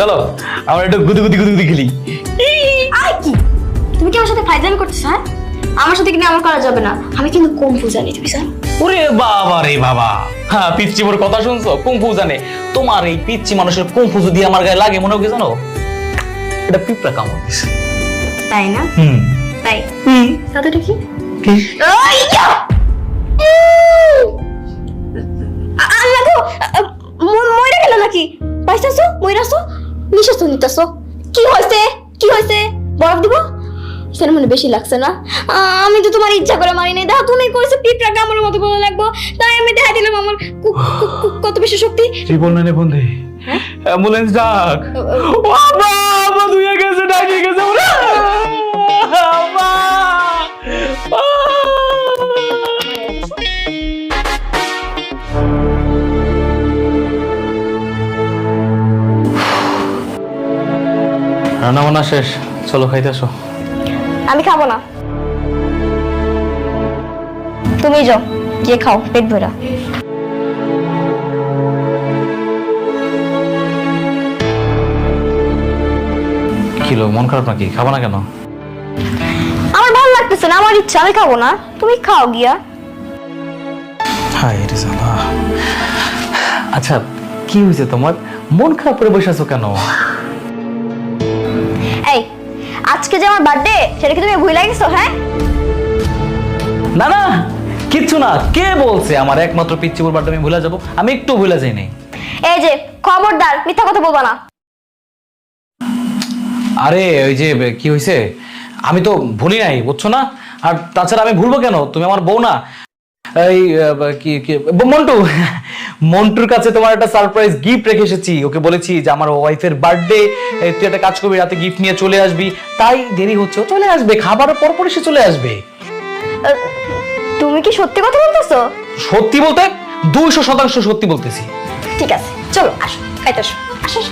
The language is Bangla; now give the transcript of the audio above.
চলো আমরা একটু গুদু গুদি গুদু গুদি খেলি। আয় কি তুমি কি আমার সাথে ফাইজলামি করতেছ? হ্যাঁ, আমার সাথে কিন্তু আমার করা যাবে না, আমি কিন্তু কুম্ফু জানি, তুমি জানো? ওরে বাবা রে বাবা, হ্যাঁ পিচ্চি মোর কথা শুনছো? কুম্ফু জানে? তোমার এই পিচ্চি মানুষের কুম্ফু যদি আমার গায়ে লাগে মনে হয় কি জানো, এটা পিঁপড়া কামড় দিছে। তাই না? তাই সাথেটা কি? আল্লাহ গো, মইরা গেল নাকি? পাইছাছো? মইরাছো? নিশ্বাস নিতেছো? কি হয়েছে? কি হয়েছে? বরফ দিব? সেটা মনে বেশি লাগছে না? আমি তো তোমার ইচ্ছা করে মারি নাই, দেখো তুমি কইছো পিঁপড়া কামড়ের মতো করে লাগবো, তাই আমি দেখা দিলাম আমার কত বেশি শক্তি। জীবন না নে বন্ধে, অ্যাম্বুলেন্স ডাক। ও বাবা দুইয়া গেছে, ডাকিয়ে গেছে ওরে বাবা। রান্না বান্না শেষ, চলো খাইতে আসো। আমি খাবো না, তুমি যাও গিয়ে খাও পেট ভরা। কি লো, মন খারাপ নাকি? খাবা না কেন? আমার ভালো লাগতেছে না, আমার ইচ্ছা, আমি খাবো না, তুমি খাও গিয়া। হায় রে সালা। আচ্ছা কি হয়েছে তোমার, মন খারাপ করে বসে আছো কেন? এই আজকে যে আমার বার্থডে, সেটা কি তুমি ভুলে গেছো? হ্যাঁ না না কিচ্ছু না, কে বলছে আমার একমাত্র পিচ্চিপুর বার্থডে আমি ভুলে যাবো? আমি একটু ভুলে যাই নাই। এই যে খবরদার মিথ্যা কথা বলবা না। আরে ওই যে কি হয়েছে, আমি তো ভুলি নাই বুঝছো না, আর তাছাড়া আমি ভুলবো কেন, তুমি আমার বউ না? এই কি কি মন্টু, মন্টুর কাছে তোমার একটা সারপ্রাইজ গিফট রেখে এসেছি। ওকে বলেছি যে আমার ওয়াইফের বার্থডে, তুই একটা কাজ করবি, রাতে গিফট নিয়ে চলে আসবি। তাই দেরি হচ্ছে, ও চলে আসবে, খাবারের পরপরই সে চলে আসবে। তুমি কি সত্যি কথা বলতেছো? সত্যি বলতে 200% সত্যি বলতেছি। ঠিক আছে চলো আসো, খাইতে আসো, আসো আসো।